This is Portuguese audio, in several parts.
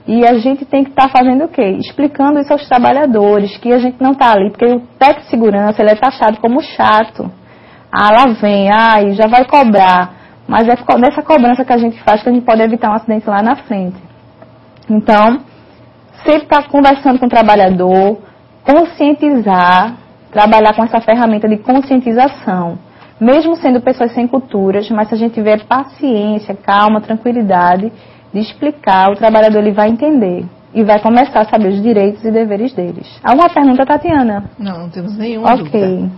E a gente tem que estar fazendo o quê? Explicando isso aos trabalhadores, que a gente não está ali, porque o técnico de segurança ele é taxado como chato. Ah, lá vem, já vai cobrar. Mas é dessa cobrança que a gente faz que a gente pode evitar um acidente lá na frente. Então, sempre estar conversando com o trabalhador, conscientizar, trabalhar com essa ferramenta de conscientização. Mesmo sendo pessoas sem culturas, mas se a gente tiver paciência, calma, tranquilidade de explicar, o trabalhador ele vai entender e vai começar a saber os direitos e deveres deles. Alguma pergunta, Tatiana? Não temos nenhuma dúvida.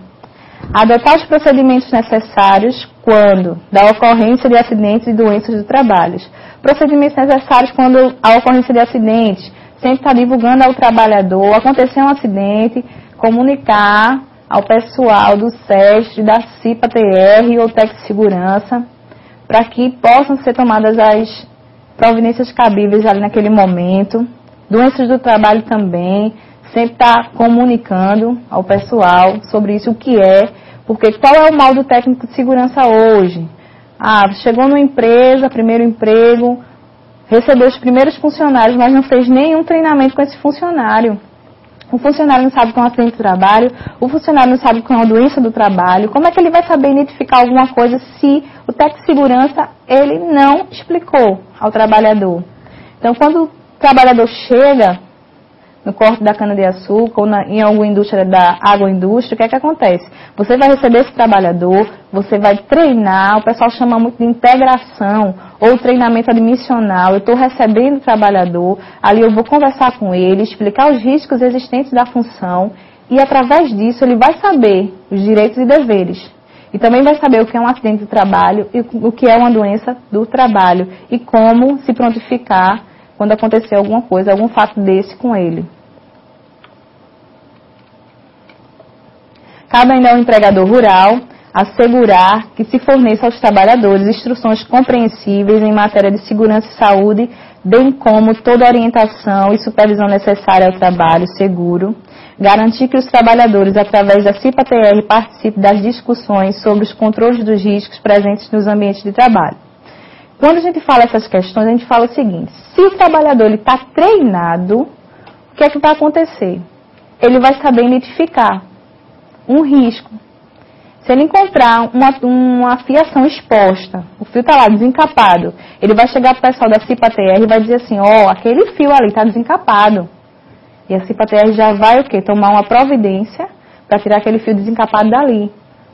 Adotar os procedimentos necessários quando da ocorrência de acidentes e doenças do trabalho. Procedimentos necessários quando a ocorrência de acidentes, sempre está divulgando ao trabalhador, aconteceu um acidente, comunicar ao pessoal do SEST, da CIPA-TR ou TEC Segurança, para que possam ser tomadas as providências cabíveis ali naquele momento. Doenças do trabalho também, sempre está comunicando ao pessoal sobre isso, o que é, porque qual é o mal do técnico de segurança hoje? Chegou numa empresa, primeiro emprego, recebeu os primeiros funcionários, mas não fez nenhum treinamento com esse funcionário. O funcionário não sabe o que é um acidente do trabalho, o funcionário não sabe o que é uma doença do trabalho. Como é que ele vai saber identificar alguma coisa se o técnico de segurança ele não explicou ao trabalhador? Então, quando o trabalhador chega no corte da cana-de-açúcar ou em alguma indústria da agroindústria, o que é que acontece? Você vai receber esse trabalhador, você vai treinar, o pessoal chama muito de integração ou treinamento admissional. Eu estou recebendo o trabalhador, ali eu vou conversar com ele, explicar os riscos existentes da função e através disso ele vai saber os direitos e deveres. E também vai saber o que é um acidente do trabalho e o que é uma doença do trabalho e como se prontificar quando acontecer alguma coisa, algum fato desse com ele. Cabe ainda ao empregador rural assegurar que se forneça aos trabalhadores instruções compreensíveis em matéria de segurança e saúde, bem como toda orientação e supervisão necessária ao trabalho seguro. Garantir que os trabalhadores, através da CIPA-TR, participem das discussões sobre os controles dos riscos presentes nos ambientes de trabalho. Quando a gente fala essas questões, a gente fala o seguinte: se o trabalhador está treinado, o que é que vai acontecer? Ele vai saber identificar um risco. Se ele encontrar uma fiação exposta, o fio está lá desencapado, ele vai chegar para o pessoal da CIPA-TR e vai dizer assim, aquele fio ali está desencapado. E a CIPA-TR já vai o quê? Tomar uma providência para tirar aquele fio desencapado dali.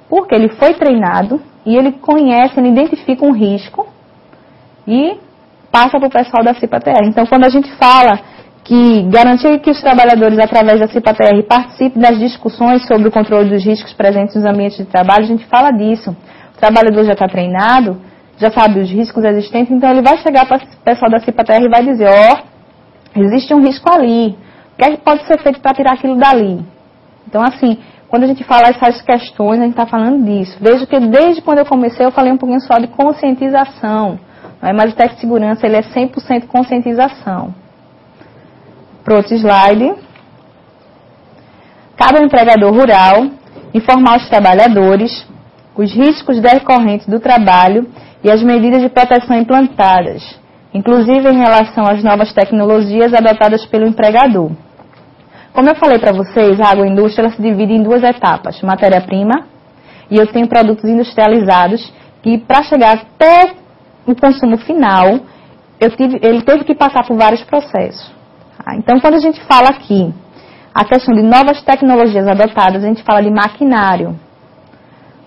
Porque ele foi treinado e ele conhece, ele identifica um risco e passa para o pessoal da CIPA-TR. Então, quando a gente fala que garantir que os trabalhadores, através da CIPA-TR, participem das discussões sobre o controle dos riscos presentes nos ambientes de trabalho, a gente fala disso. O trabalhador já está treinado, já sabe os riscos existentes, então ele vai chegar para o pessoal da CIPA-TR e vai dizer, existe um risco ali, o que é que pode ser feito para tirar aquilo dali? Então, assim, quando a gente fala essas questões, a gente está falando disso. Veja que desde quando eu comecei, eu falei um pouquinho só de conscientização, mas o técnico de segurança ele é 100% conscientização. Para outro slide. Cabe ao empregador rural informar os trabalhadores os riscos decorrentes do trabalho e as medidas de proteção implantadas, inclusive em relação às novas tecnologias adotadas pelo empregador. Como eu falei para vocês, a agroindústria se divide em duas etapas, matéria-prima, e eu tenho produtos industrializados que para chegar até o consumo final, ele teve que passar por vários processos. Então, quando a gente fala aqui a questão de novas tecnologias adotadas, a gente fala de maquinário.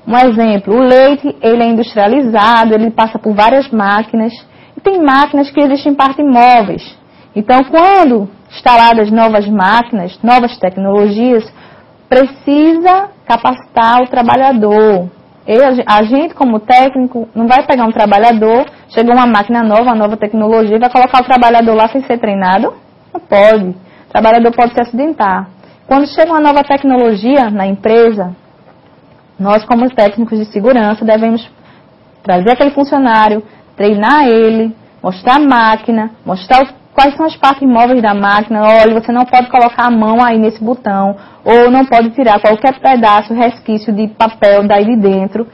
Um exemplo, o leite, ele é industrializado, ele passa por várias máquinas, e tem máquinas que existem em parte móveis. Então, quando instaladas novas máquinas, novas tecnologias, precisa capacitar o trabalhador. A gente, como técnico, não vai pegar um trabalhador, chegou uma máquina nova, uma nova tecnologia, e vai colocar o trabalhador lá sem ser treinado? Não pode. O trabalhador pode se acidentar. Quando chega uma nova tecnologia na empresa, nós, como técnicos de segurança, devemos trazer aquele funcionário, treinar ele, mostrar a máquina, mostrar quais são as partes móveis da máquina. Olha, você não pode colocar a mão aí nesse botão, ou não pode tirar qualquer pedaço, resquício de papel daí de dentro,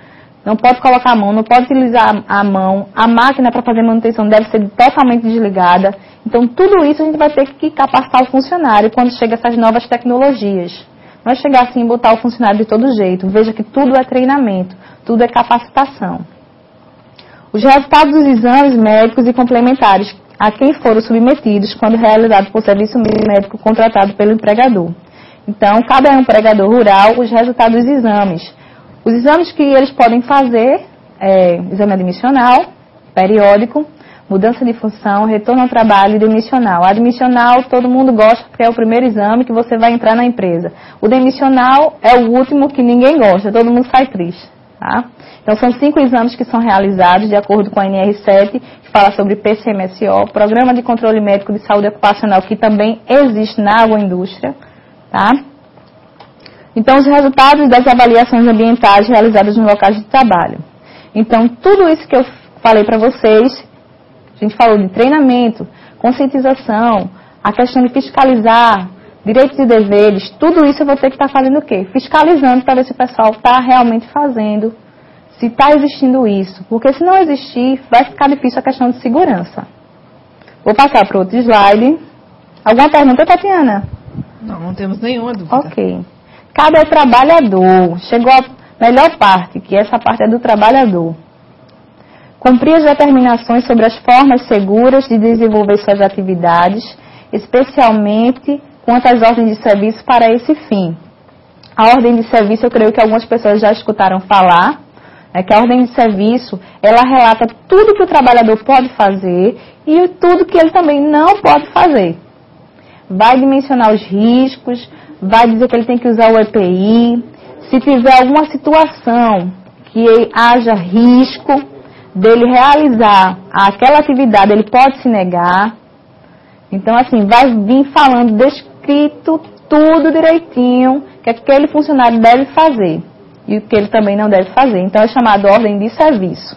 não pode colocar a mão, não pode utilizar a mão, a máquina para fazer manutenção deve ser totalmente desligada. Então, tudo isso a gente vai ter que capacitar o funcionário quando chega essas novas tecnologias. Não é chegar assim e botar o funcionário de todo jeito. Veja que tudo é treinamento, tudo é capacitação. Os resultados dos exames médicos e complementares a quem foram submetidos quando realizado por serviço médico contratado pelo empregador. Então, cada empregador rural, os resultados dos exames. Os exames que eles podem fazer é exame admissional, periódico, mudança de função, retorno ao trabalho e demissional. Admissional todo mundo gosta porque é o primeiro exame que você vai entrar na empresa. O demissional é o último que ninguém gosta, todo mundo sai triste. Tá? Então são 5 exames que são realizados de acordo com a NR7, que fala sobre PCMSO, Programa de Controle Médico de Saúde Ocupacional, que também existe na agroindústria. Tá? Então, os resultados das avaliações ambientais realizadas nos locais de trabalho. Então, tudo isso que eu falei para vocês, a gente falou de treinamento, conscientização, a questão de fiscalizar, direitos e deveres, tudo isso eu vou ter que estar fazendo o quê? Fiscalizando para ver se o pessoal está realmente fazendo, se está existindo isso. Porque se não existir, vai ficar difícil a questão de segurança. Vou passar para outro slide. Alguma pergunta, Tatiana? Não temos nenhuma dúvida. Ok. Cabe ao trabalhador, chegou a melhor parte, que essa parte é do trabalhador. Cumprir as determinações sobre as formas seguras de desenvolver suas atividades, especialmente quanto às ordens de serviço para esse fim. A ordem de serviço, eu creio que algumas pessoas já escutaram falar, que a ordem de serviço, ela relata tudo que o trabalhador pode fazer e tudo que ele também não pode fazer. Vai dimensionar os riscos, vai dizer que ele tem que usar o EPI. Se tiver alguma situação que haja risco dele realizar aquela atividade, ele pode se negar. Então, assim, vai vir falando, descrito tudo direitinho, que aquele funcionário deve fazer e o que ele também não deve fazer. Então, é chamado ordem de serviço.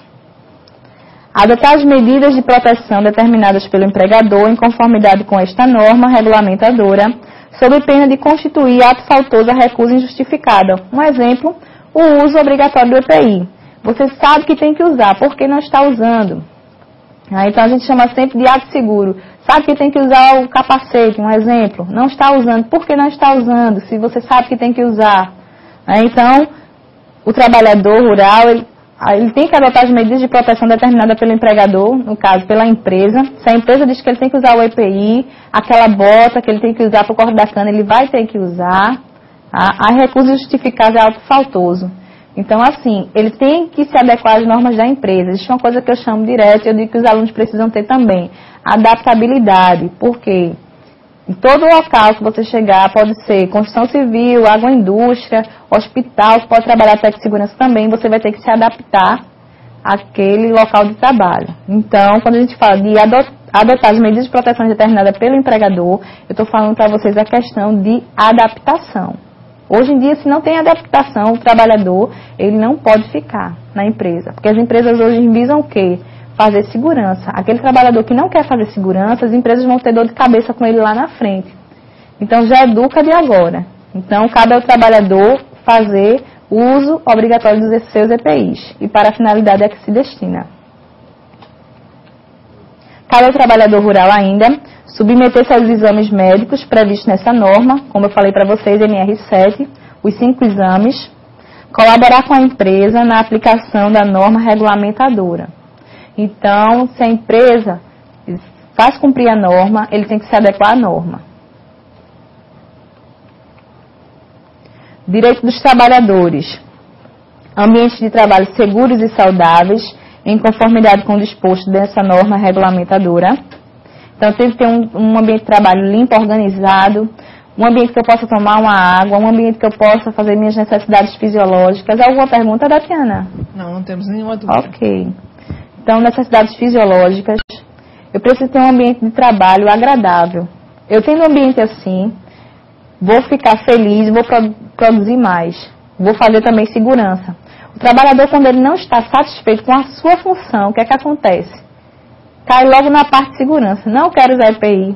Adotar as medidas de proteção determinadas pelo empregador em conformidade com esta norma regulamentadora, sob pena de constituir ato faltoso a recusa injustificada. Um exemplo, o uso obrigatório do EPI. Você sabe que tem que usar, por que não está usando? Então a gente chama sempre de ato seguro. Sabe que tem que usar o capacete, um exemplo. Não está usando, por que não está usando? Se você sabe que tem que usar. Então, o trabalhador rural, ele tem que adotar as medidas de proteção determinadas pelo empregador, no caso, pela empresa. Se a empresa diz que ele tem que usar o EPI, aquela bota que ele tem que usar para o corte da cana, ele vai ter que usar. A recusa justificada é ato faltoso. Então, assim, ele tem que se adequar às normas da empresa. Existe uma coisa que eu chamo direto, eu digo que os alunos precisam ter também. Adaptabilidade. Por quê? Em todo local que você chegar, pode ser construção civil, agroindústria, hospital, pode trabalhar técnico de segurança também, você vai ter que se adaptar àquele local de trabalho. Então, quando a gente fala de adotar as medidas de proteção determinadas pelo empregador, eu estou falando para vocês a questão de adaptação. Hoje em dia, se não tem adaptação, o trabalhador, ele não pode ficar na empresa. Porque as empresas hoje visam o quê? Fazer segurança. Aquele trabalhador que não quer fazer segurança, as empresas vão ter dor de cabeça com ele lá na frente. Então, já educa de agora. Então, cabe ao trabalhador fazer uso obrigatório dos seus EPIs. E para a finalidade a que se destina. Cabe ao trabalhador rural ainda submeter-se aos exames médicos previstos nessa norma, como eu falei para vocês, NR7, os 5 exames, colaborar com a empresa na aplicação da norma regulamentadora. Então, se a empresa faz cumprir a norma, ele tem que se adequar à norma. Direito dos trabalhadores. Ambientes de trabalho seguros e saudáveis, em conformidade com o disposto dessa norma regulamentadora. Então, tem que ter um ambiente de trabalho limpo, organizado, um ambiente que eu possa tomar uma água, um ambiente que eu possa fazer minhas necessidades fisiológicas. Alguma pergunta, Tatiana? Não temos nenhuma dúvida. Ok. Então, necessidades fisiológicas. Eu preciso ter um ambiente de trabalho agradável. Eu tendo um ambiente assim, vou ficar feliz, vou produzir mais. Vou fazer também segurança. O trabalhador, quando ele não está satisfeito com a sua função, o que é que acontece? Cai logo na parte de segurança. Não quero usar EPI.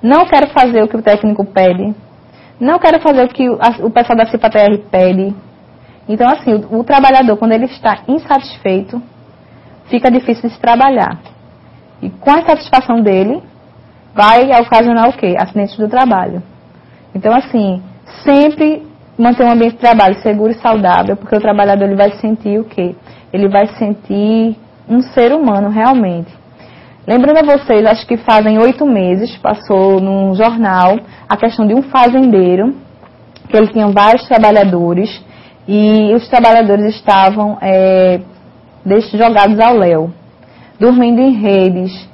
Não quero fazer o que o técnico pede. Não quero fazer o que o pessoal da CIPA-TR pede. Então, assim, o trabalhador, quando ele está insatisfeito, fica difícil de se trabalhar. E com a insatisfação dele, vai ocasionar o quê? Acidentes do trabalho. Então, assim, sempre manter um ambiente de trabalho seguro e saudável, porque o trabalhador ele vai sentir o quê? Ele vai sentir um ser humano realmente. Lembrando a vocês, acho que fazem 8 meses, passou num jornal a questão de um fazendeiro, que ele tinha vários trabalhadores, e os trabalhadores estavam jogados ao léu, dormindo em redes,